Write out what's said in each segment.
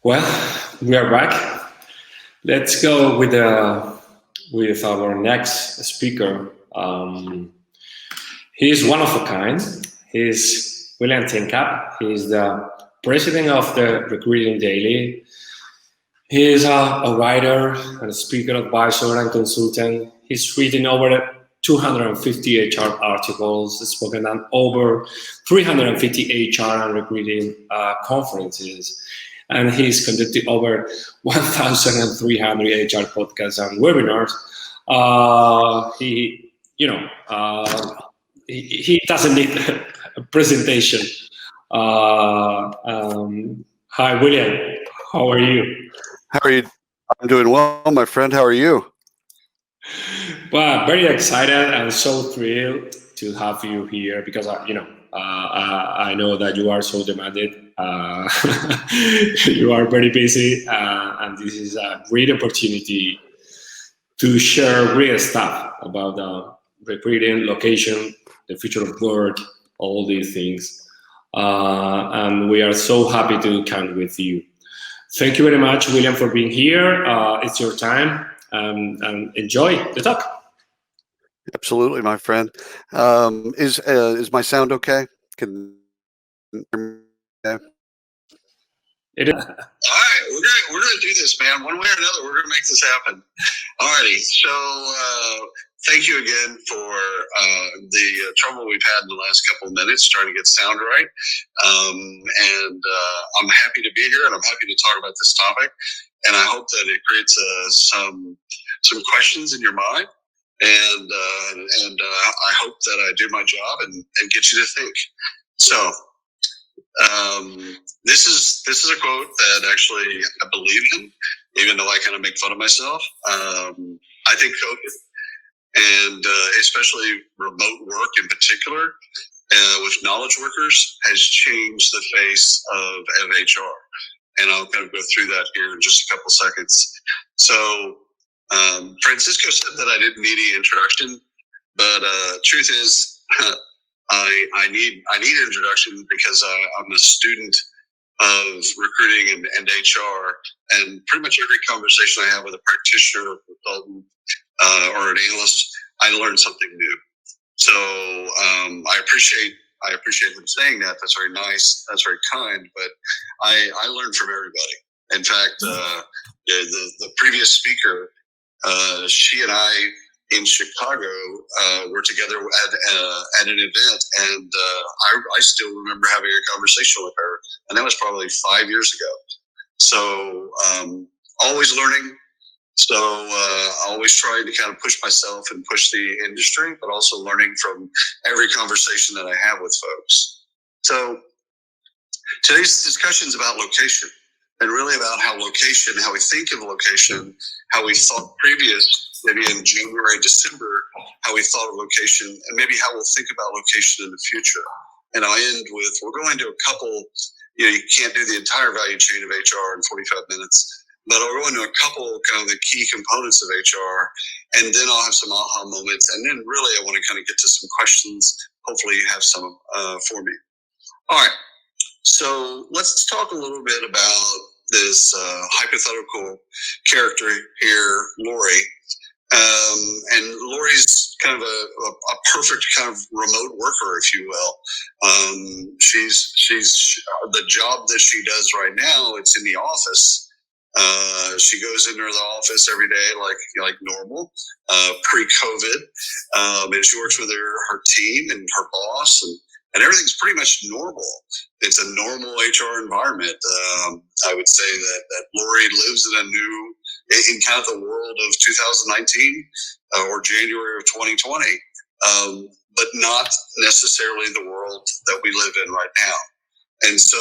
Well, we are back. Let's go with our next speaker. He's one of a kind. He's William Tincup. He's the president of the Recruiting Daily. He's a writer and a speaker, advisor, and consultant. He's written over 250 HR articles, spoken at over 350 HR and recruiting conferences, and he's conducted over 1,300 HR podcasts and webinars. He doesn't need a presentation. Hi, William. How are you? How are you? I'm doing well, my friend. How are you? Well, very excited and so thrilled to have you here because I know that you are so demanded. You are very busy, and this is a great opportunity to share real stuff about recruiting, location, the future of work, all these things. And we are so happy to count with you. Thank you very much, William, for being here. It's your time, and enjoy the talk. Absolutely, my friend. Is my sound okay? Can okay? It is. All right, we're gonna do this, man. One way or another, we're gonna make this happen. Alrighty, so thank you again for the trouble we've had in the last couple of minutes trying to get sound right. And I'm happy to be here, and I'm happy to talk about this topic. And I hope that it creates some questions in your mind. And I hope that I do my job and get you to think. So. This is a quote that actually I believe in, even though I kind of make fun of myself. I think COVID, and especially remote work in particular, with knowledge workers, has changed the face of HR. And I'll kind of go through that here in just a couple seconds. So Francisco said that I didn't need any introduction, but truth is, I need introduction because I'm a student of recruiting and HR, and pretty much every conversation I have with a practitioner, consultant, or an analyst, I learn something new. So I appreciate him saying that. That's very nice. That's very kind. But I learn from everybody. In fact, the previous speaker, she and I in Chicago were together at an event, and I still remember having a conversation with her, and that was probably 5 years ago. So always learning. So always trying to kind of push myself and push the industry, but also learning from every conversation that I have with folks. So today's discussion is about location, and really about how we think of location, how we thought maybe in January, December, how we thought of location, and maybe how we'll think about location in the future. And I'll end with, we're going to a couple, you can't do the entire value chain of HR in 45 minutes, but I'll go into a couple kind of the key components of HR, and then I'll have some aha moments. And then really I want to kind of get to some questions. Hopefully you have some for me. All right. So let's talk a little bit about this hypothetical character here, Lori. And Lori's kind of a perfect kind of remote worker, if you will. She's the job that she does right now. It's in the office. She goes into the office every day like normal, pre-COVID, and she works with her team and her boss, and everything's pretty much normal. It's a normal HR environment. I would say that Lori lives in kind of the world of 2019 or January of 2020, but not necessarily the world that we live in right now. And so,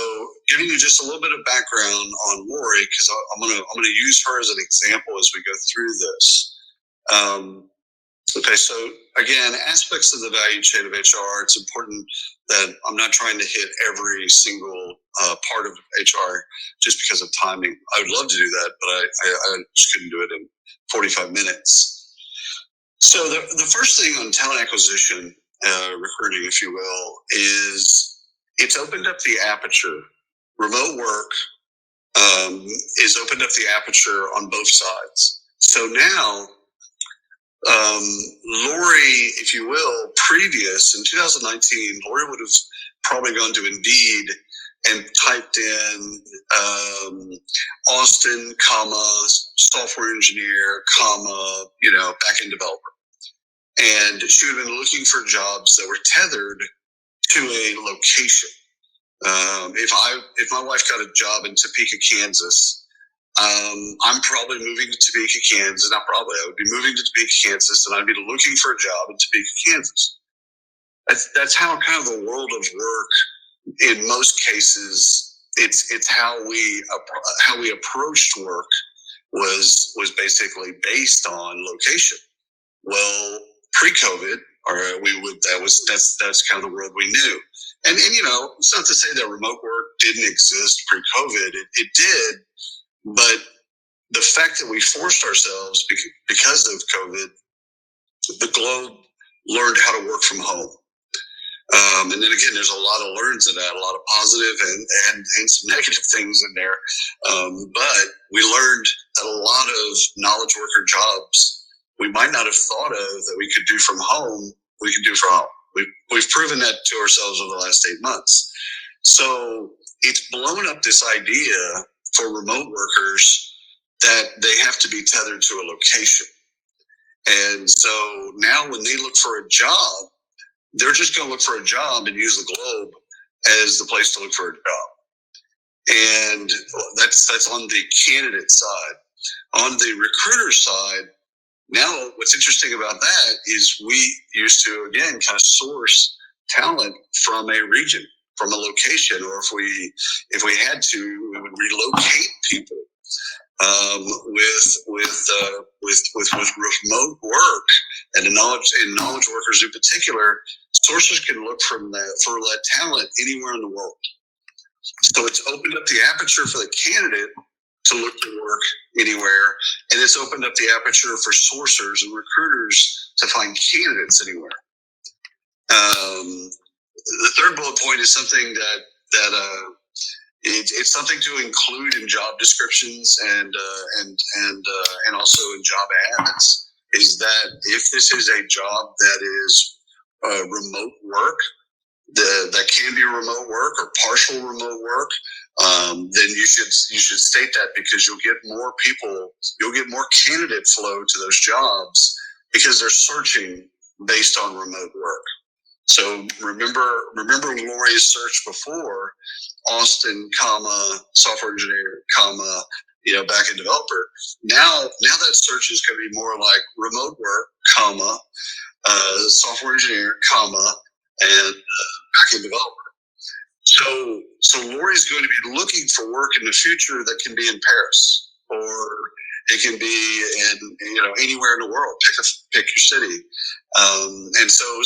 giving you just a little bit of background on Lori, because I'm gonna use her as an example as we go through this. Okay, so again, aspects of the value chain of HR. It's important that I'm not trying to hit every single part of HR just because of timing. I would love to do that, but I just couldn't do it in 45 minutes. So the first thing on talent acquisition, recruiting, if you will, is it's opened up the aperture. Remote work is opened up the aperture on both sides. So now, Lori, if you will, previous in 2019, Lori would have probably gone to Indeed and typed in Austin, software engineer, backend developer. And she would have been looking for jobs that were tethered to a location. If my wife got a job in Topeka, Kansas, I'm probably moving to Topeka, Kansas. I would be moving to Topeka, Kansas, and I'd be looking for a job in Topeka, Kansas. That's how kind of the world of work, in most cases, it's how we approached work was basically based on location. Well, pre-COVID, that's kind of the world we knew. And it's not to say that remote work didn't exist pre-COVID. It did, but the fact that we forced ourselves because of COVID, the globe learned how to work from home. And then again, there's a lot of learns in that, a lot of positive and some negative things in there. But we learned that a lot of knowledge worker jobs we might not have thought of that we could do from home, we can do from home. We've proven that to ourselves over the last 8 months. So it's blown up this idea for remote workers that they have to be tethered to a location. And so now when they look for a job, they're just going to look for a job and use the globe as the place to look for a job. And that's on the candidate side. On the recruiter side, now what's interesting about that is we used to, again, kind of source talent from a region, from a location, or if we had to, we would relocate people with remote work and knowledge workers in particular. Sources can look for that talent anywhere in the world. So it's opened up the aperture for the candidate to look to work anywhere, and it's opened up the aperture for sourcers and recruiters to find candidates anywhere. The third bullet point is something that it's something to include in job descriptions and also in job ads. Is that if this is a job that is remote work, that can be remote work or partial remote work, then you should state that, because you'll get more candidate flow to those jobs because they're searching based on remote work. So remember Lori's search before, Austin, software engineer, backend developer. Now that search is going to be more like remote work, software engineer, and backend developer. So Lori's going to be looking for work in the future that can be in Paris, or it can be in anywhere in the world. Pick your city. And so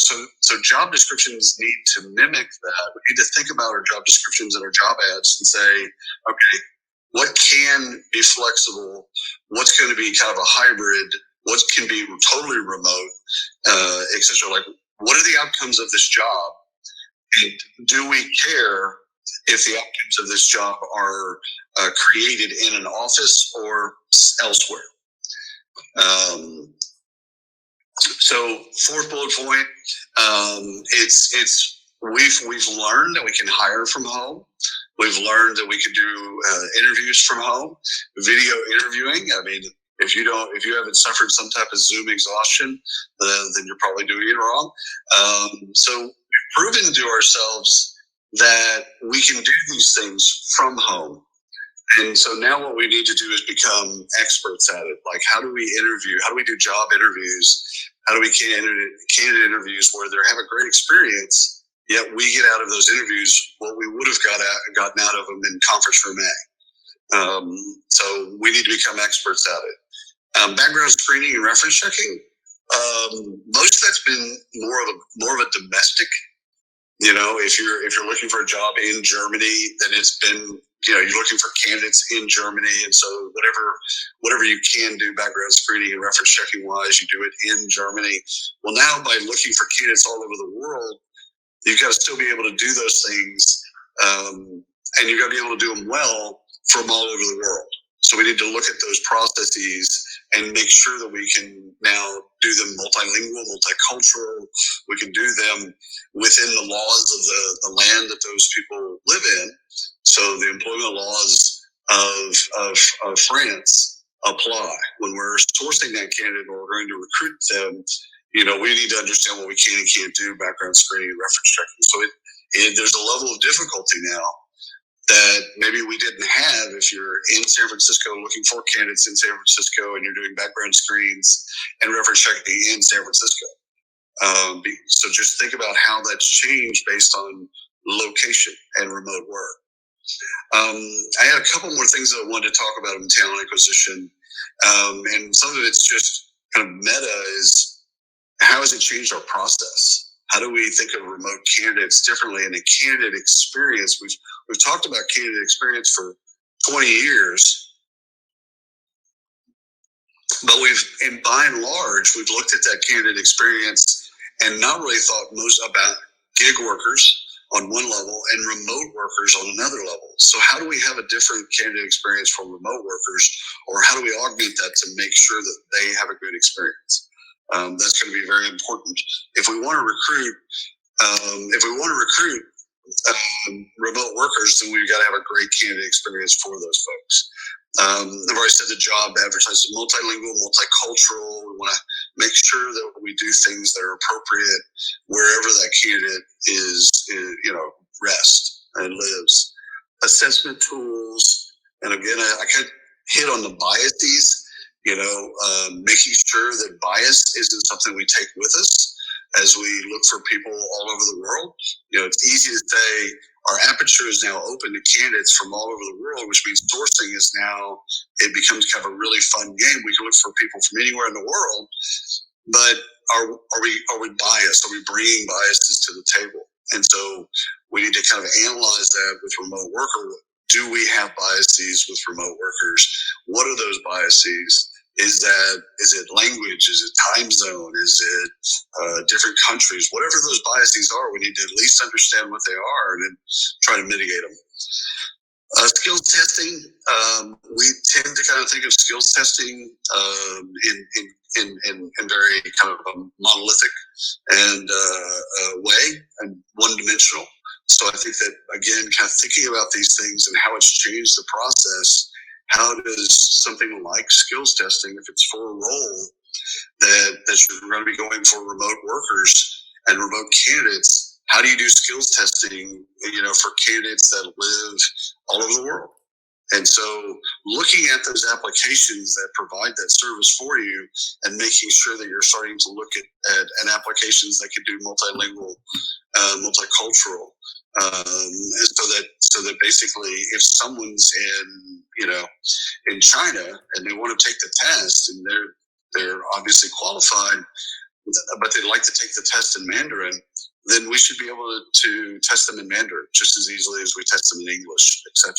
job descriptions need to mimic that. We need to think about our job descriptions and our job ads and say, okay, what can be flexible? What's going to be kind of a hybrid? What can be totally remote? Etc. Like, what are the outcomes of this job? And do we care if the outcomes of this job are created in an office or elsewhere? So fourth bullet point, we've learned that we can hire from home. We've learned that we can do interviews from home, video interviewing. I mean, if you haven't suffered some type of Zoom exhaustion, then you're probably doing it wrong. So we've proven to ourselves that we can do these things from home. And so now what we need to do is become experts at it. Like, how do we interview? How do we do job interviews? How do we candidate interviews where they have a great experience, yet we get out of those interviews what we would have gotten out of them in conference room A. So we need to become experts at it. Background screening and reference checking. Most of that's been more of a domestic. If you're looking for a job in Germany, then it's been, you're looking for candidates in Germany. And so whatever you can do background screening and reference checking wise, you do it in Germany. Well, now by looking for candidates all over the world, you've got to still be able to do those things. And you've got to be able to do them well from all over the world. So we need to look at those processes and make sure that we can now do them multilingual, multicultural. We can do them within the laws of the land that those people live in. So the employment laws of France apply. When we're sourcing that candidate or we're going to recruit them, we need to understand what we can and can't do, background screening, reference checking. So there's a level of difficulty now that maybe we didn't have if you're in San Francisco looking for candidates in San Francisco and you're doing background screens and reference checking in San Francisco. So just think about how that's changed based on location and remote work. I had a couple more things that I wanted to talk about in talent acquisition. And some of it's just kind of meta is how has it changed our process? How do we think of remote candidates differently in a candidate experience? We've talked about candidate experience for 20 years, but by and large, we've looked at that candidate experience and not really thought most about gig workers on one level and remote workers on another level. So how do we have a different candidate experience for remote workers, or how do we augment that to make sure that they have a good experience? That's going to be very important. If we want to recruit, remote workers, then we've got to have a great candidate experience for those folks. I've already said the job advertises multilingual, multicultural. We want to make sure that we do things that are appropriate wherever that candidate is rests and lives. Assessment tools, and again, I kind of hit on the biases. Making sure that bias isn't something we take with us as we look for people all over the world. It's easy to say our aperture is now open to candidates from all over the world, which means sourcing is now, it becomes kind of a really fun game. We can look for people from anywhere in the world, but are we biased? Are we bringing biases to the table? And so we need to kind of analyze that with remote worker. Do we have biases with remote workers? What are those biases? Is it language? Is it time zone? Is it different countries? Whatever those biases are, we need to at least understand what they are and then try to mitigate them. Skills testing, we tend to kind of think of skills testing in very kind of a monolithic and way and one-dimensional. So I think that, again, kind of thinking about these things and how it's changed the process. How does something like skills testing, if it's for a role that you're going to be going for remote workers and remote candidates, how do you do skills testing, for candidates that live all over the world? And so looking at those applications that provide that service for you and making sure that you're starting to look at applications that can do multilingual, multicultural, so that basically if someone's in China and they want to take the test and they're obviously qualified, but they'd like to take the test in Mandarin, then we should be able to test them in Mandarin just as easily as we test them in English, etc.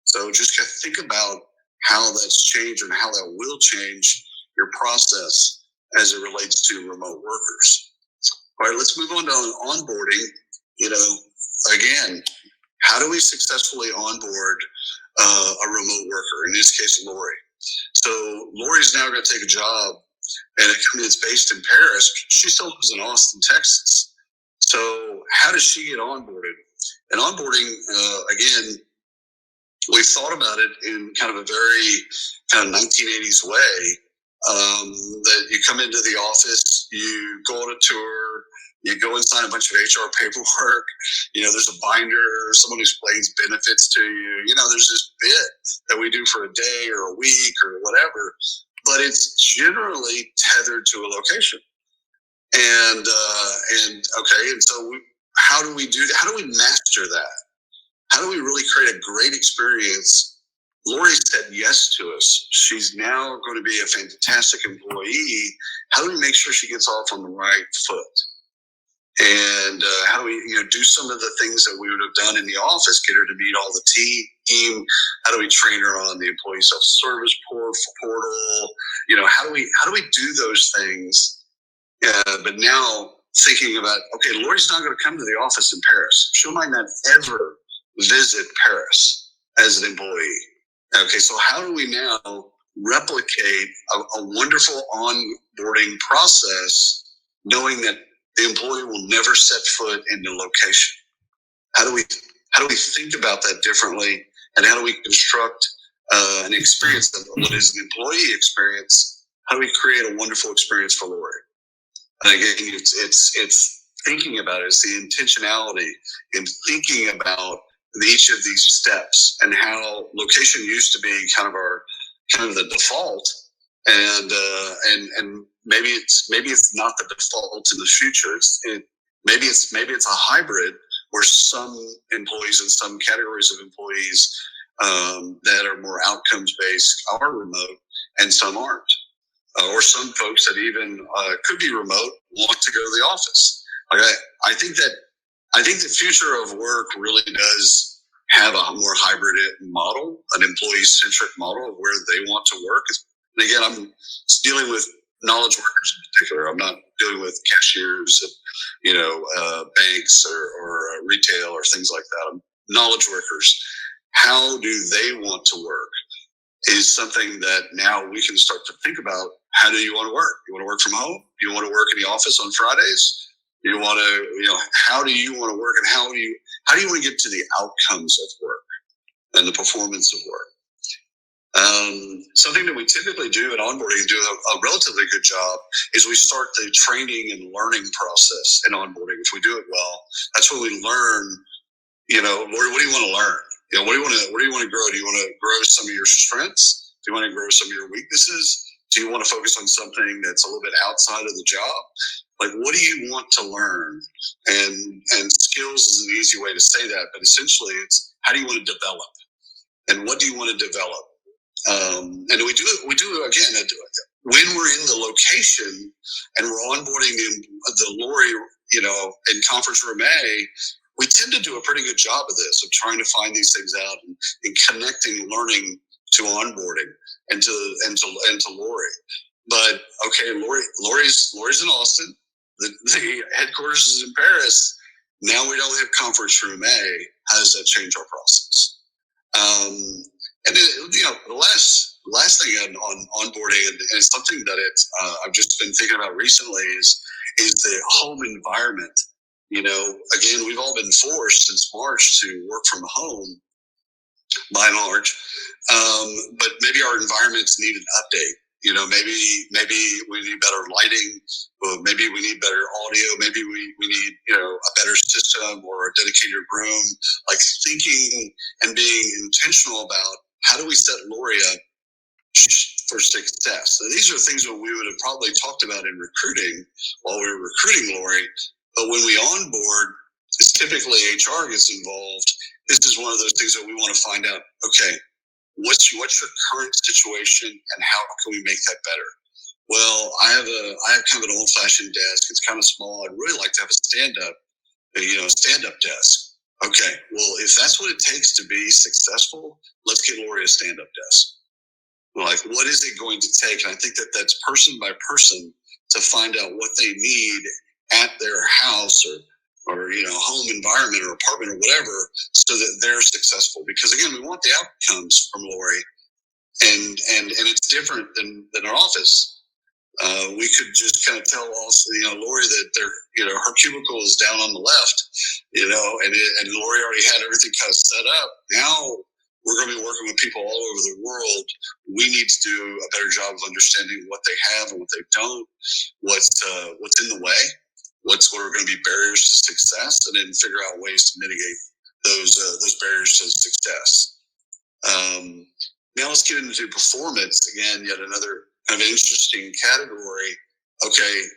So just think about how that's changed and how that will change your process as it relates to remote workers. All right, let's move on to onboarding. Again, how do we successfully onboard a remote worker? In this case, Lori. So Lori's now going to take a job at a company that's based in Paris. She still lives in Austin, Texas. So how does she get onboarded? And onboarding, again, we've thought about it in kind of a very kind of 1980s way, that you come into the office, you go on a tour, you go and sign a bunch of HR paperwork, there's a binder, someone explains benefits to you, there's this bit that we do for a day or a week or whatever, but it's generally tethered to a location. And so how do we do that? How do we master that? How do we really create a great experience? Lori said yes to us. She's now going to be a fantastic employee. How do we make sure she gets off on the right foot? And how do we do some of the things that we would have done in the office, get her to meet all the team? How do we train her on the employee self-service portal? How do we do those things? But now thinking about, okay, Lori's not going to come to the office in Paris. She might not ever visit Paris as an employee. Okay, so how do we now replicate a wonderful onboarding process, knowing that the employee will never set foot in the location? How do we think about that differently, and how do we construct an experience of what is an employee experience? How do we create a wonderful experience for Lori? And again, it's thinking about it. It's the intentionality in thinking about each of these steps, and how location used to be kind of the default, and maybe it's not the default in the future. Maybe it's a hybrid where some employees and some categories of employees that are more outcomes based are remote, and some aren't. Or some folks that even could be remote want to go to the office. Okay, I think the future of work really does have a more hybrid model, an employee-centric model of where they want to work. And again, I'm dealing with knowledge workers in particular. I'm not dealing with cashiers, banks or retail or things like that. Knowledge workers. How do they want to work? Is something that now we can start to think about. How do you want to work? You want to work from home? Do you want to work in the office on Fridays? You want to, how do you want to work, and how do you want to get to the outcomes of work and the performance of work? Something that we typically do at onboarding and do a relatively good job is we start the training and learning process in onboarding. If we do it well, that's when we learn, Lori, what do you want to learn? What do you want to grow? Do you want to grow some of your strengths? Do you want to grow some of your weaknesses? Do you want to focus on something that's a little bit outside of the job? Like, what do you want to learn? And skills is an easy way to say that, but essentially it's how do you want to develop? And what do you want to develop? And we do it again, when we're in the location and we're onboarding the Lori, in conference room A, we tend to do a pretty good job of this, of trying to find these things out and connecting learning to onboarding and to Lori. But okay, Lori's in Austin. The headquarters is in Paris. Now we don't have conference room A. How does that change our process? And the last thing on onboarding, and it's something that I've just been thinking about recently, is the home environment. Again, we've all been forced since March to work from home, by and large. But maybe our environments need an update. Maybe we need better lighting. Maybe we need better audio. Maybe we need a better system or a dedicated room. Like, thinking and being intentional about how do we set Lori up for success. So these are things that we would have probably talked about in recruiting while we were recruiting Lori. But when we onboard, it's typically HR gets involved. This is one of those things that we want to find out. Okay, what's your current situation, and how can we make that better? Well, I have kind of an old-fashioned desk. It's kind of small. I'd really like to have a stand-up desk. Okay, well, if that's what it takes to be successful, let's get Lori a stand-up desk. Like, what is it going to take? And I think that's person by person to find out what they need at their house or home environment or apartment or whatever, so that they're successful. Because again, we want the outcomes from Lori, and it's different than an office. We could just kind of tell also, Lori that her cubicle is down on the left, and Lori already had everything kind of set up. Now we're going to be working with people all over the world. We need to do a better job of understanding what they have and what they don't, what's in the way, what are going to be barriers to success, and then figure out ways to mitigate those barriers to success. Now let's get into performance. Again, yet another kind of interesting category. Okay,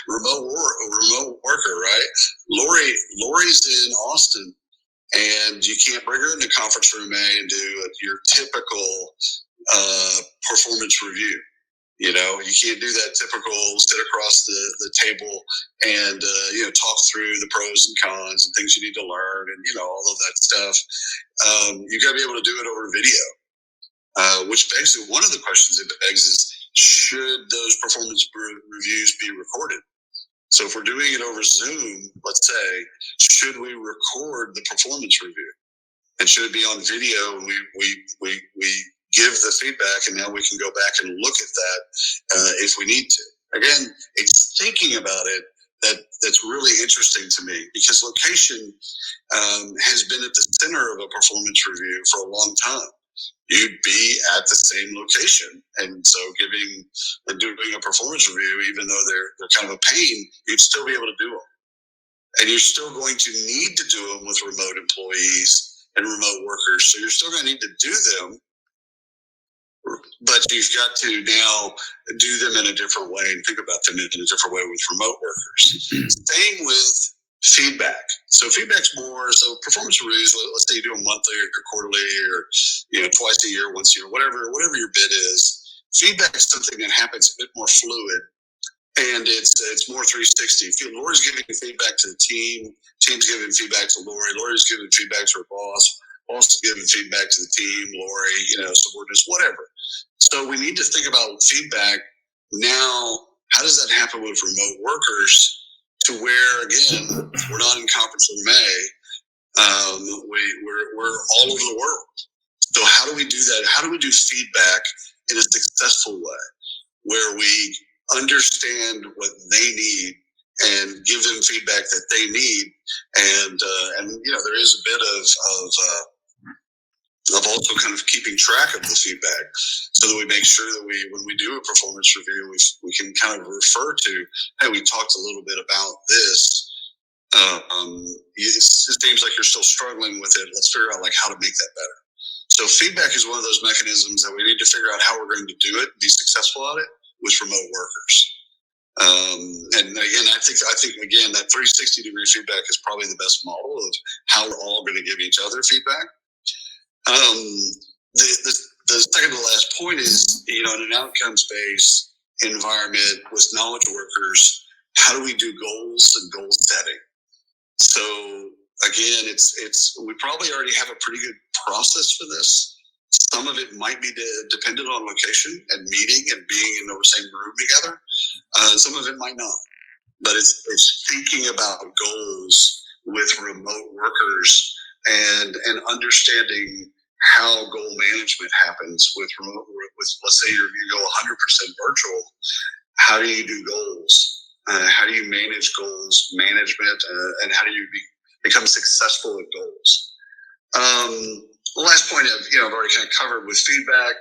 remote worker, right? Lori's in Austin, and you can't bring her into conference room A and do your typical performance review. You can't do that typical sit across the table and talk through the pros and cons and things you need to learn and all of that stuff. You got to be able to do it over video, which begs one of the questions it begs is, should those performance reviews be recorded? So if we're doing it over Zoom, let's say, should we record the performance review? And should it be on video, we give the feedback, and now we can go back and look at that if we need to. Again, it's thinking about it that's really interesting to me, because location has been at the center of a performance review for a long time. You'd be at the same location, and so doing a performance review, even though they're kind of a pain, you'd still be able to do them. And you're still going to need to do them with remote employees and remote workers. So you're still going to need to do them, but you've got to now do them in a different way and think about them in a different way with remote workers. Same with feedback. So feedback's more, so performance reviews, let's say you do them monthly or quarterly or twice a year, once a year, whatever your bid is. Feedback is something that happens a bit more fluid, and it's more 360. Lori's giving feedback to the team's giving feedback to Lori's giving feedback to her boss is giving feedback to the team, Lori, subordinates, whatever. So we need to think about feedback now. How does that happen with remote workers, to where, again, we're not in conference room A, we're all over the world. So how do we do that? How do we do feedback in a successful way, where we understand what they need and give them feedback that they need, and there is a bit of also kind of keeping track of the feedback, so that we make sure that when we do a performance review, we can kind of refer to, hey, we talked a little bit about this. It seems like you're still struggling with it. Let's figure out how to make that better. So feedback is one of those mechanisms that we need to figure out how we're going to do it, be successful at it with remote workers. And again, I think again, that 360-degree feedback is probably the best model of how we're all going to give each other feedback. The second to last point is, in an outcomes-based environment with knowledge workers, how do we do goals and goal setting? So again, we probably already have a pretty good process for this. Some of it might be dependent on location and meeting and being in the same room together. Some of it might not. But it's thinking about goals with remote workers and understanding how goal management happens with let's say you go 100% virtual. How do you do goals? How do you manage goals management, and how do you become successful at goals? The last point I've already kind of covered with feedback,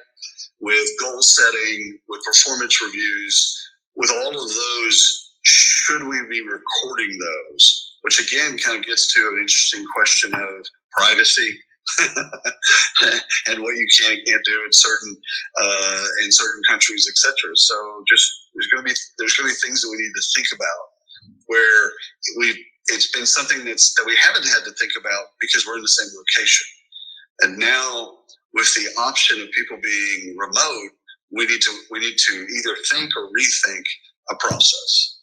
with goal setting, with performance reviews. With all of those, should we be recording those? Which again kind of gets to an interesting question of privacy and what you can and can't do in certain countries, etc. So there's going to be things that we need to think about, where it's been something that we haven't had to think about because we're in the same location. And now with the option of people being remote, we need to either think or rethink a process.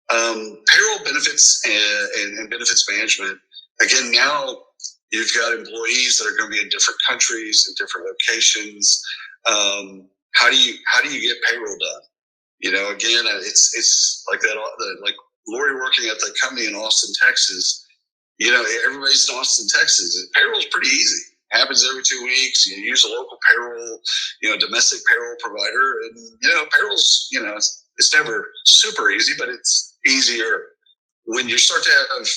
Payroll benefits and benefits management. Again, now you've got employees that are going to be in different countries and different locations. How do you get payroll done? Again, it's like that. Like Lori working at the company in Austin, Texas. Everybody's in Austin, Texas. Payroll is pretty easy. Happens every 2 weeks. You use a local payroll, domestic payroll provider, and payroll's, it's never super easy, but it's easier. When you start to have,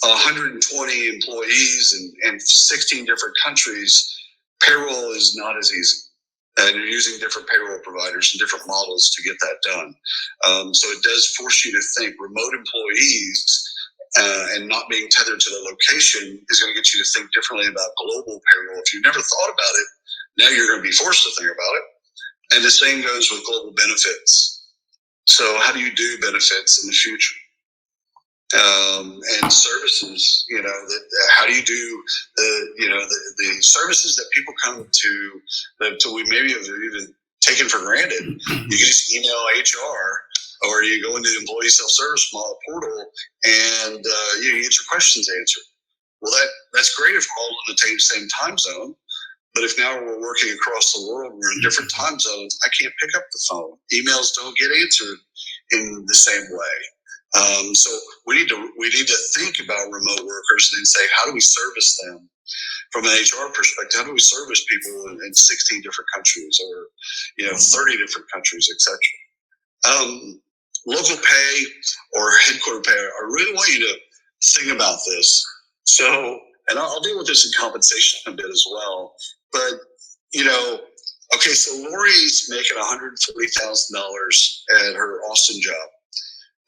120 employees and 16 different countries, payroll is not as easy. And you're using different payroll providers and different models to get that done. So it does force you to think. Remote employees and not being tethered to the location is going to get you to think differently about global payroll. If you've never thought about it, now you're going to be forced to think about it. And the same goes with global benefits. So how do you do benefits in the future? And services, how do you do the services that people come to that we maybe have even taken for granted? You can just email HR, or you go into the employee self-service portal and you get your questions answered. Well, that's great if we're all in the same time zone. But if now we're working across the world, we're in different time zones, I can't pick up the phone. Emails don't get answered in the same way. So we need to think about remote workers and then say, how do we service them from an HR perspective? How do we service people in 16 different countries, or 30 different countries, etc. Local pay or headquarter pay. I really want you to think about this. So, and I'll deal with this in compensation a bit as well. But okay, so Lori's making $140,000 at her Austin job.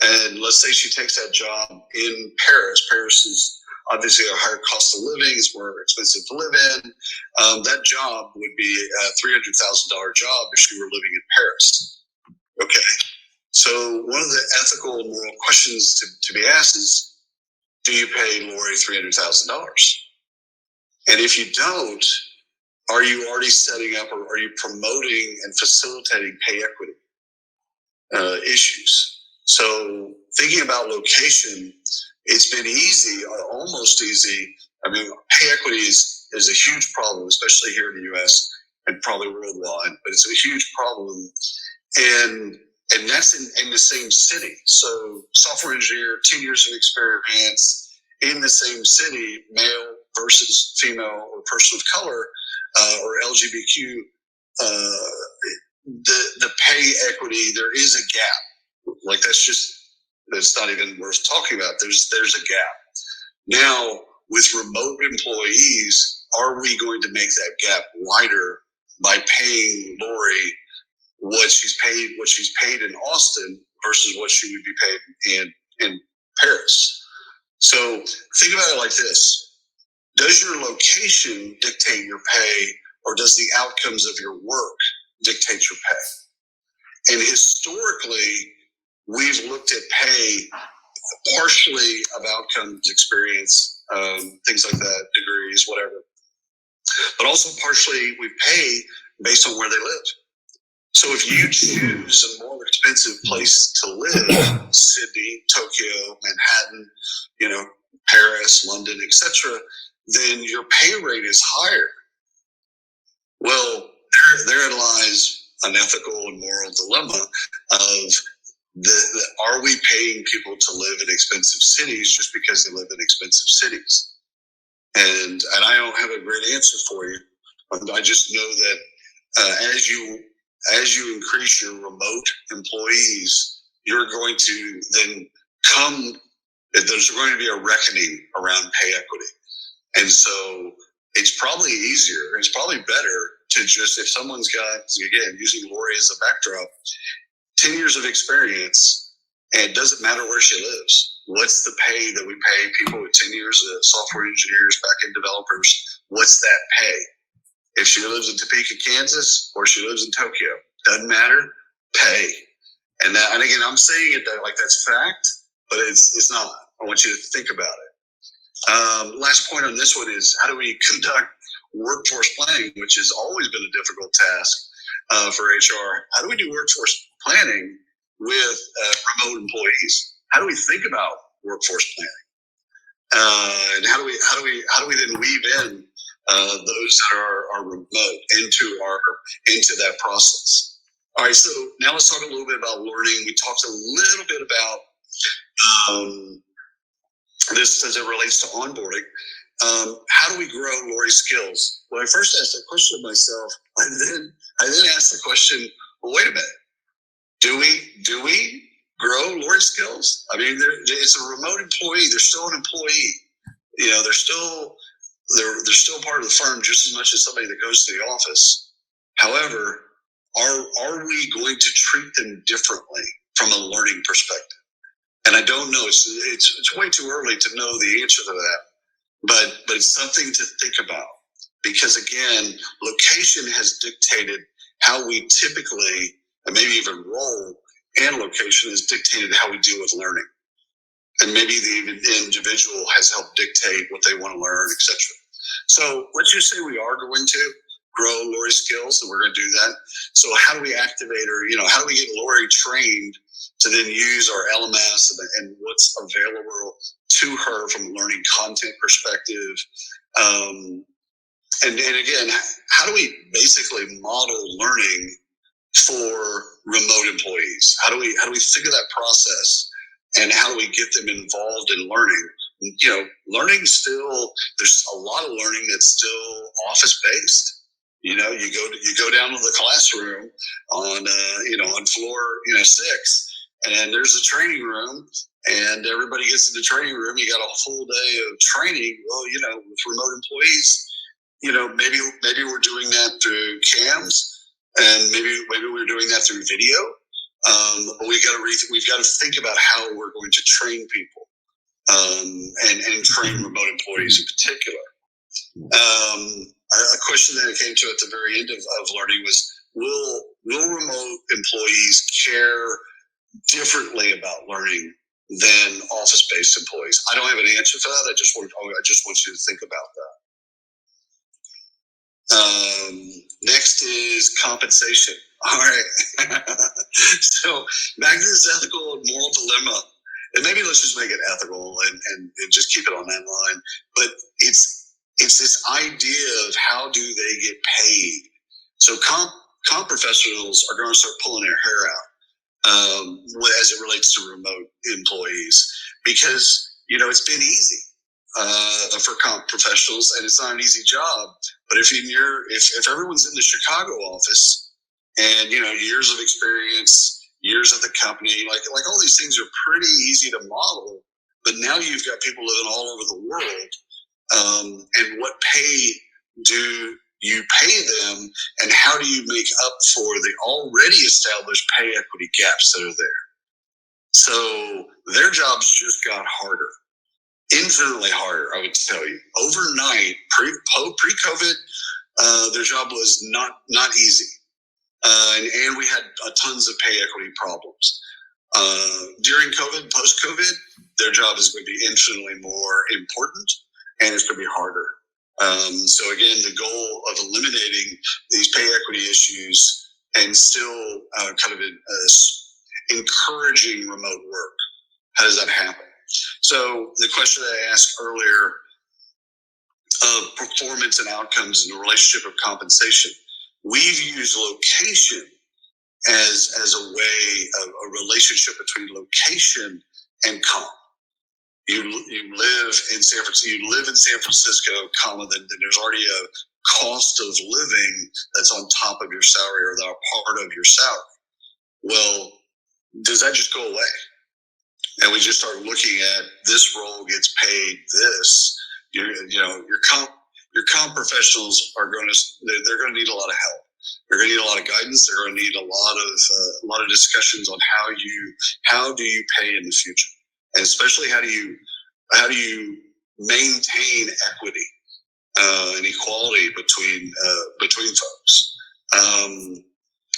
And let's say she takes that job in Paris. Paris is obviously a higher cost of living. It's more expensive to live in. That job would be a $300,000 job if she were living in Paris. Okay. So one of the ethical and moral questions to be asked is, do you pay Lori $300,000? And if you don't, are you already setting up, or are you promoting and facilitating pay equity issues? So thinking about location, it's been easy, almost easy. I mean, pay equity is a huge problem, especially here in the US and probably worldwide, but it's a huge problem. And that's in the same city. So software engineer, 10 years of experience in the same city, male versus female or person of color, or LGBTQ, the pay equity, there is a gap. Like that's not even worth talking about. There's a gap. Now, with remote employees, are we going to make that gap wider by paying Lori what she's paid in Austin versus what she would be paid in Paris? So think about it like this. Does your location dictate your pay, or does the outcomes of your work dictate your pay? And historically, we've looked at pay partially of outcomes, experience, things like that, degrees, whatever. But also partially we pay based on where they live. So if you choose a more expensive place to live, Sydney, Tokyo, Manhattan, Paris, London, etc., then your pay rate is higher. Well, therein lies an ethical and moral dilemma of are we paying people to live in expensive cities just because they live in expensive cities? And I don't have a great answer for you. I just know that as you increase your remote employees, you're going to then there's going to be a reckoning around pay equity. And so it's probably easier, it's probably better to just, if someone's got, again, using Lori as a backdrop, 10 years of experience, and it doesn't matter where she lives. What's the pay that we pay people with 10 years of software engineers, back-end developers? What's that pay? If she lives in Topeka, Kansas, or she lives in Tokyo, doesn't matter, pay. And again, I'm saying it like that's fact, but it's not. I want you to think about it. Last point on this one is, how do we conduct workforce planning, which has always been a difficult task for HR? How do we do workforce planning with remote employees? How do we think about workforce planning? And how do we then weave in those that are remote into that process? All right, so now let's talk a little bit about learning. We talked a little bit about this as it relates to onboarding. How do we grow Lori's skills? When I first asked that question of myself, I then asked the question, well, wait a minute. Do we grow Lori's skills? I mean, it's a remote employee. They're still an employee. They're still part of the firm just as much as somebody that goes to the office. However, are we going to treat them differently from a learning perspective? And I don't know. It's way too early to know the answer to that. But it's something to think about, because again, location has dictated how we typically, and maybe even role and location has dictated how we deal with learning. And maybe the individual has helped dictate what they want to learn, etc. So let's just say we are going to grow Lori's skills, and we're going to do that. So how do we activate her? How do we get Lori trained to then use our LMS and what's available to her from a learning content perspective? And again, how do we basically model learning for remote employees? How do we think of that process and how do we get them involved in learning? You know, learning still, there's a lot of learning that's still office based. You know, you go down to the classroom on on floor 6, and there's a training room, and everybody gets in the training room. You got a full day of training. Well, with remote employees, maybe we're doing that through cams, and maybe we're doing that through video. But we've got to think about how we're going to train people, and train remote employees in particular. A question that I came to at the very end of learning was, will remote employees care differently about learning than office-based employees? I don't have an answer for that. I just want you to think about that. Next is compensation. All right. So back to this ethical and moral dilemma, and maybe let's just make it ethical and just keep it on that line. But it's this idea of how do they get paid. So comp professionals are going to start pulling their hair out as it relates to remote employees, because it's been easy for comp professionals, and it's not an easy job. But if everyone's in the Chicago office, and years of experience, years at the company, like all these things are pretty easy to model. But now you've got people living all over the world. And what pay do you pay them, and how do you make up for the already established pay equity gaps that are there? So their jobs just got harder, infinitely harder, I would tell you. Overnight, pre-COVID, their job was not easy, and we had tons of pay equity problems. During COVID, post-COVID, their job is going to be infinitely more important, and it's going to be harder. So again, the goal of eliminating these pay equity issues and still encouraging remote work, how does that happen? So the question that I asked earlier of performance and outcomes in the relationship of compensation, we've used location as a way of a relationship between location and comp. You live in San Francisco, then there's already a cost of living that's on top of your salary, or that are part of your salary. Well, does that just go away? And we just start looking at this role gets paid this. Your comp professionals they're going to need a lot of help. They're going to need a lot of guidance. They're going to need a lot of discussions on how do you pay in the future. And especially how do you maintain equity and equality between folks?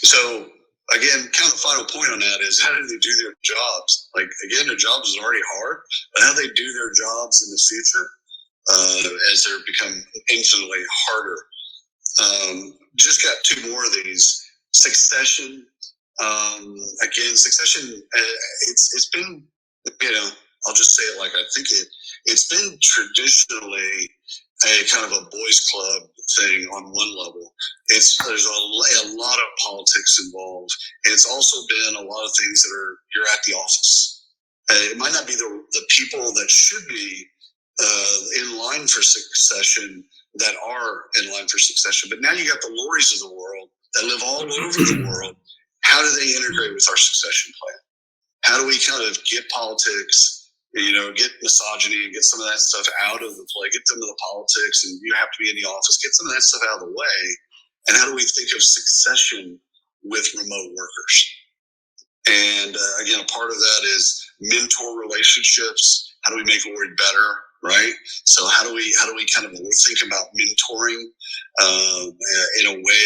So again, kind of the final point on that is, how do they do their jobs? Like, again, their jobs is already hard, but how do they do their jobs in the future as they become infinitely harder? Just got 2 more of these. Succession. Again, succession. It's been, I'll just say it like I think it. It's been traditionally a kind of a boys' club thing on one level. There's a lot of politics involved. And it's also been a lot of things that you're at the office. It might not be the people that should be in line for succession that are in line for succession. But now you got the Lories of the world that live all over the world. How do they integrate with our succession plan? How do we kind of get politics, get misogyny and get some of that stuff out of the play, get them to the politics, and you have to be in the office, get some of that stuff out of the way. And how do we think of succession with remote workers? And again, a part of that is mentor relationships. How do we make Lori better, right? So how do we kind of think about mentoring in a way,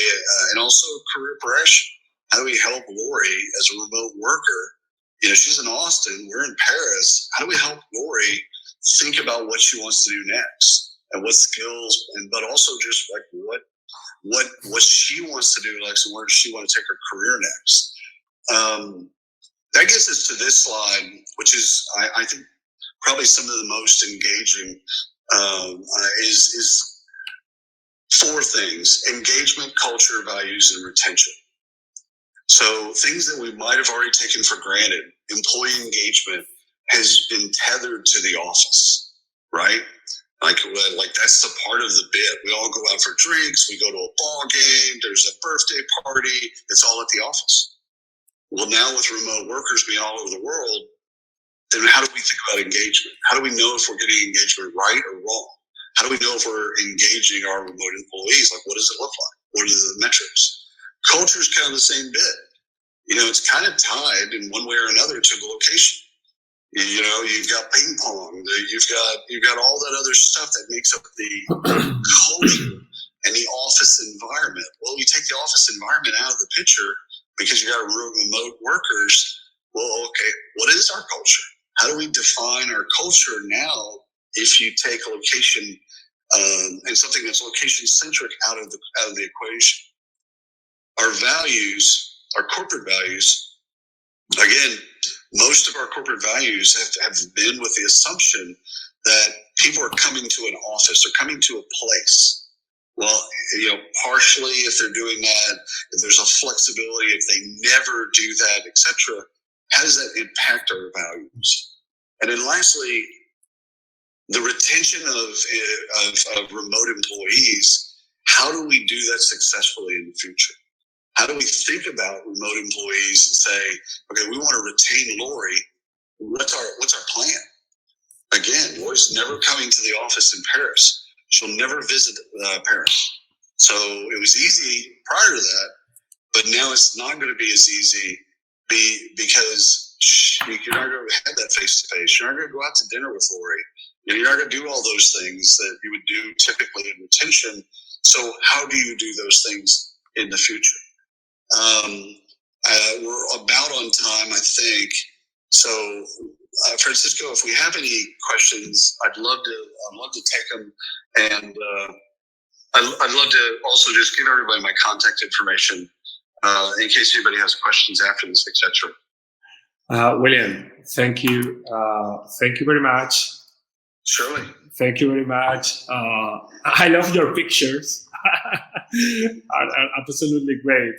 and also career progression? How do we help Lori as a remote worker? She's in Austin, we're in Paris. How do we help Lori think about what she wants to do next, and what skills, but also just like what she wants to do next, and where does she want to take her career next? That gets us to this slide, which is, I think, probably some of the most engaging, is 4 things: engagement, culture, values, and retention. So things that we might have already taken for granted: employee engagement. has been tethered to the office, right? Like that's the part of the bit. We all go out for drinks. We go to a ball game. There's a birthday party. It's all at the office. Well, now with remote workers being all over the world, then how do we think about engagement? How do we know if we're getting engagement right or wrong? How do we know if we're engaging our remote employees? Like, what does it look like? What are the metrics? Culture is kind of the same bit. It's kind of tied in one way or another to the location. You've got ping pong. You've got all that other stuff that makes up the culture and the office environment. Well, you take the office environment out of the picture because you got remote workers. Well, okay, what is our culture? How do we define our culture now if you take a location and something that's location-centric out of the equation? Our values, our corporate values, again, most of our corporate values have been with the assumption that people are coming to an office or coming to a place. Well, partially if they're doing that, if there's a flexibility, if they never do that, etc., how does that impact our values? And then lastly, the retention of remote employees. How do we do that successfully in the future? How do we think about remote employees and say, okay, we want to retain Lori. What's our plan? Again, Lori's never coming to the office in Paris. She'll never visit Paris. So it was easy prior to that, but now it's not going to be as easy because you're not going to have that face-to-face. You're not going to go out to dinner with Lori. You're not going to do all those things that you would do typically in retention. So how do you do those things in the future? We're about on time, I think. So, Francisco, if we have any questions, I'd love to take them, and I'd love to also just give everybody my contact information in case anybody has questions after this, etc. William, thank you. Thank you very much. Surely. Thank you very much. I love your pictures. are absolutely great.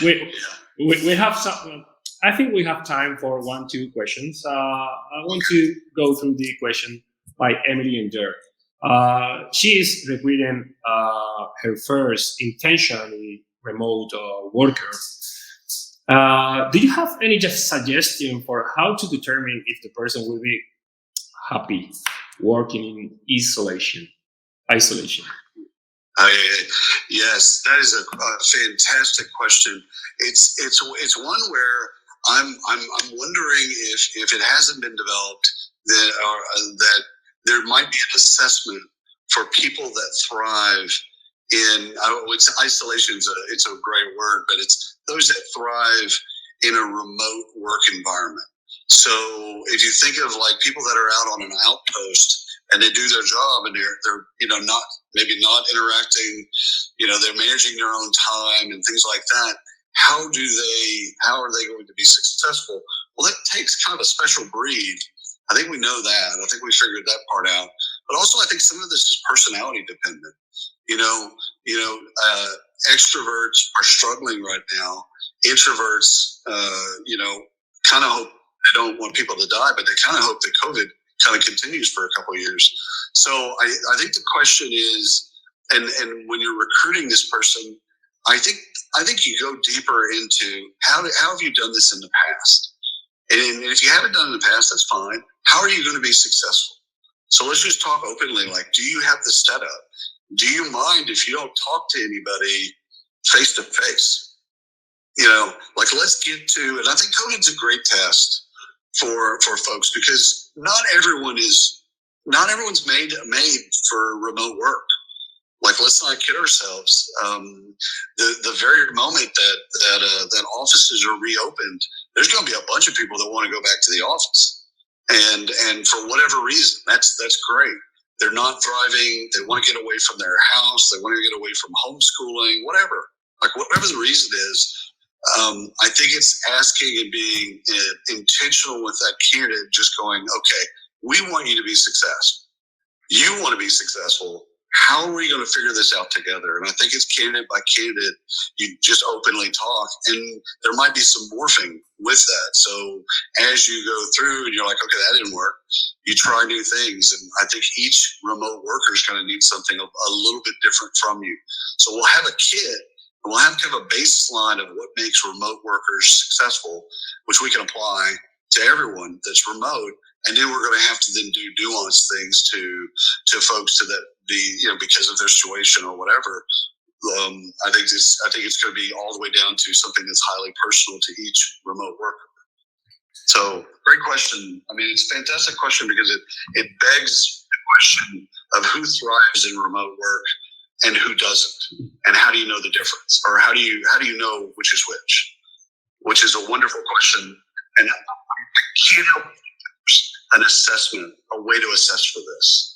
We have some. I think we have time for 1-2 questions. I want to go through the question by Emily Ender. She is recruiting her first intentionally remote worker. Do you have any just suggestion for how to determine if the person will be happy working in isolation? Yes, that is a fantastic question. It's one where I'm wondering if it hasn't been developed that there might be an assessment for people that thrive in isolation. It's a great word, but it's those that thrive in a remote work environment. So if you think of like people that are out on an outpost and they do their job and they're not interacting, they're managing their own time and things like that. How are they going to be successful? Well, that takes kind of a special breed. I think we know that. I think we figured that part out. But also, I think some of this is personality dependent. Extroverts are struggling right now. Introverts, kind of hope they don't want people to die, but they kind of hope that COVID kind of continues for a couple of years. So I think the question is, and when you're recruiting this person, I think you go deeper into how have you done this in the past? And if you haven't done it in the past, that's fine. How are you going to be successful? So let's just talk openly. Like, do you have the setup? Do you mind if you don't talk to anybody face to face? Let's get to, and I think COVID's a great test for folks because not everyone's made for remote work. Like, let's not kid ourselves. The very moment that offices are reopened, there's going to be a bunch of people that want to go back to the office, and for whatever reason, that's great. They're not thriving. They want to get away from their house. They want to get away from homeschooling. Whatever the reason is. I think it's asking and being intentional with that candidate, just going, okay, we want you to be successful. You want to be successful. how are we going to figure this out together? And I think it's candidate by candidate, you just openly talk, and there might be some morphing with that. So as you go through and you're like, okay, that didn't work, you try new things. And I think each remote worker is going to need something a little bit different from you. So we'll have a kit, and we'll have kind of a baseline of what makes remote workers successful, which we can apply to everyone that's remote. And then we're going to have to then do nuanced things to folks to that because of their situation or whatever. I think it's going to be all the way down to something that's highly personal to each remote worker. So great question. I mean, it's a fantastic question because it begs the question of who thrives in remote work and who doesn't, and how do you know the difference, or how do you know which is which is a wonderful question, and I can't help an assessment, a way to assess for this.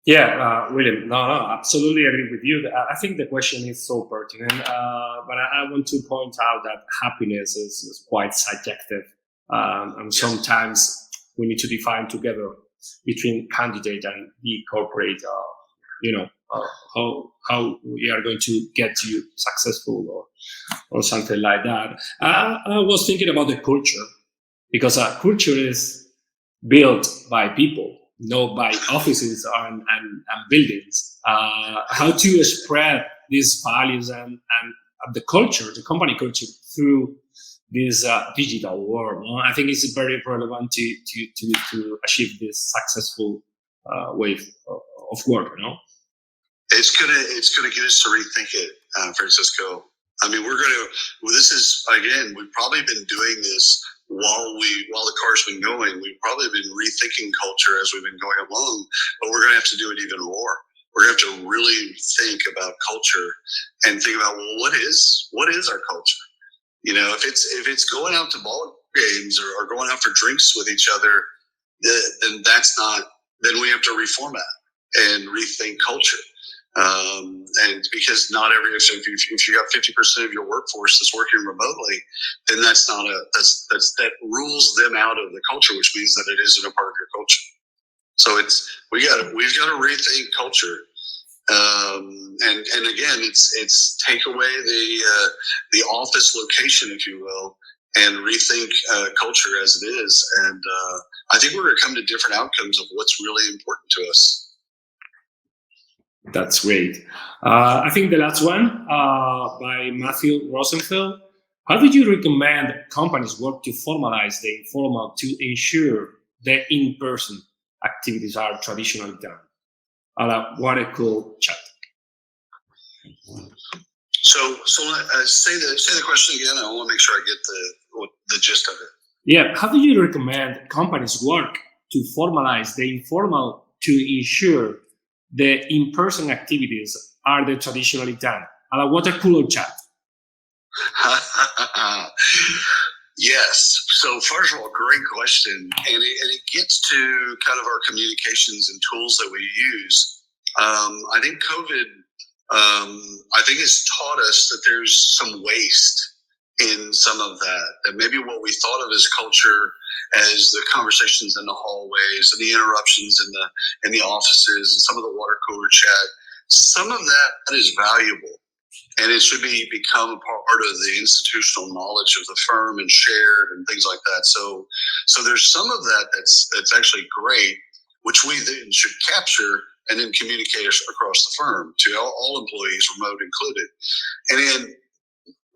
Yeah, William, no, absolutely agree with you. I think the question is so pertinent, but I want to point out that happiness is quite subjective, and sometimes we need to define together between candidate and the corporate, how we are going to get you successful or something like that. I was thinking about the culture, because culture is built by people, not by offices and buildings. How to spread these values and the culture, the company culture, through this digital world. I think it's very relevant to achieve this successful way of work. It's gonna get us to rethink it, Francisco. I mean, this is, again, we've probably been doing this while the car's been going. We've probably been rethinking culture as we've been going along, but we're going to have to do it even more. We're going to have to really think about culture and think about, well, what is our culture? If it's going out to ball games or going out for drinks with each other, then then we have to reformat and rethink culture. And because not if you got 50% of your workforce that's working remotely, then that rules them out of the culture, which means that it isn't a part of your culture. So we've got to rethink culture. And again, it's take away the office location, if you will, and rethink culture as it is. And I think we're going to come to different outcomes of what's really important to us. That's great. I think the last one by Matthew Rosenfeld. How do you recommend companies work to formalize the informal to ensure the in-person activities are traditionally done? What a cool chat. So say the question again. I want to make sure I get the gist of it. Yeah. How do you recommend companies work to formalize the informal to ensure the in-person activities are the traditionally done? What a cool chat. Yes. So first of all, great question. And it gets to kind of our communications and tools that we use. I think COVID, has taught us that there's some waste in some of that maybe what we thought of as culture, as the conversations in the hallways and the interruptions in the offices and some of the water cooler chat, some of that is valuable, and it should become a part of the institutional knowledge of the firm and shared and things like that. So there's some of that that's actually great, which we then should capture and then communicate across the firm to all employees, remote included. And then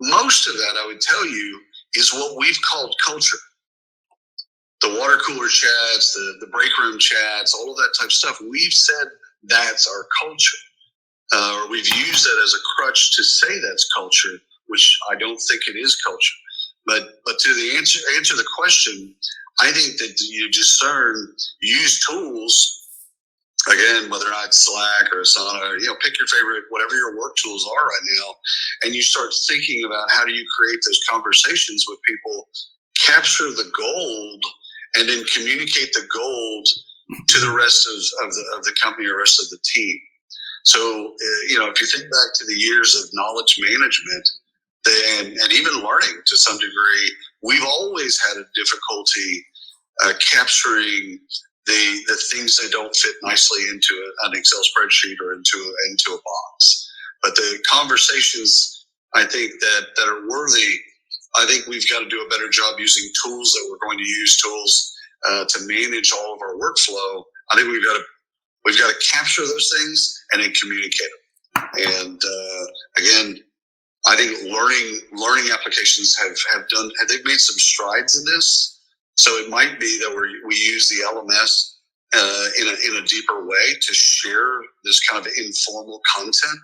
most of that, I would tell you, is what we've called culture. The water cooler chats, the break room chats, all of that type of stuff. We've said that's our culture, or we've used that as a crutch to say that's culture, which I don't think it is culture. But to answer the question, I think that you use tools. Again, whether or not it's Slack or Asana, or, pick your favorite, whatever your work tools are right now, and you start thinking about how do you create those conversations with people, capture the gold, and then communicate the gold to the rest of the company or rest of the team. So, if you think back to the years of knowledge management and even learning to some degree, we've always had a difficulty capturing the things that don't fit nicely into an Excel spreadsheet or into a box. But the conversations, I think, that are worthy, I think we've got to do a better job using tools that we're going to use, tools to manage all of our workflow. I think we've got to capture those things and then communicate them. And again, I think learning applications they've made some strides in this. So it might be that we use the LMS in a deeper way to share this kind of informal content.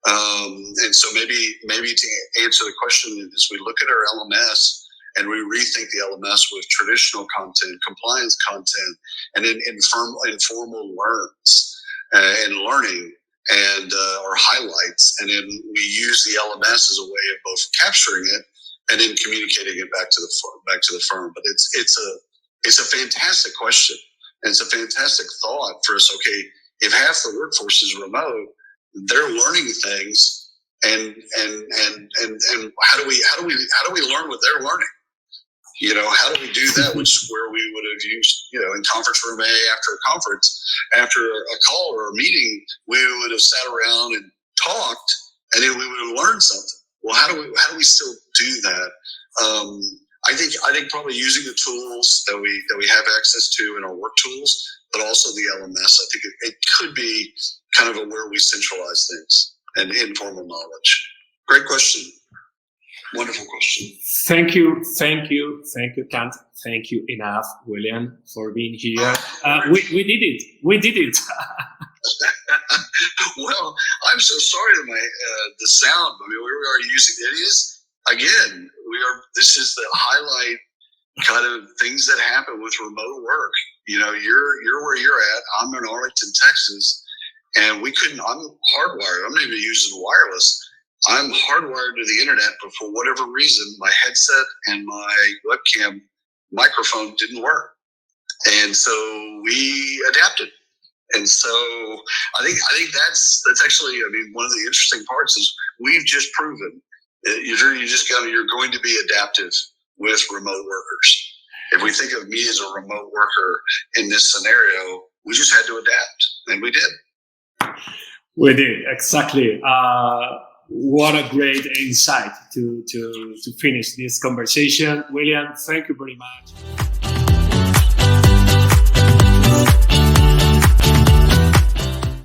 And so maybe to answer the question is we look at our LMS and we rethink the LMS with traditional content, compliance content, and then informal learns and learning and or highlights, and then we use the LMS as a way of both capturing it and then communicating it back to the firm. But it's a fantastic question, and it's a fantastic thought for us. Okay, if half the workforce is remote, they're learning things, and how do we learn what they're learning? How do we do that? Which is where we would have used, in conference room A after a conference, after a call or a meeting, we would have sat around and talked, and then we would have learned something. Well, how do we still do that? I think probably using the tools that we have access to in our work tools, but also the LMS. I think it could be kind of where we centralize things and informal knowledge. Great question. Wonderful question. Thank you, Kant. Thank you enough, William, for being here. We did it. Well, I'm so sorry that the sound. I mean, we are using it is again. This is the highlight kind of things that happen with remote work. You're where you're at. I'm in Arlington, Texas, and I'm hardwired. I'm not even using wireless. I'm hardwired to the internet, but for whatever reason, my headset and my webcam microphone didn't work. And so we adapted. And so I think that's actually, one of the interesting parts is we've just proven you're going to be adaptive with remote workers. If we think of me as a remote worker in this scenario, we just had to adapt, and we did. We did, exactly. What a great insight to finish this conversation. William, thank you very much.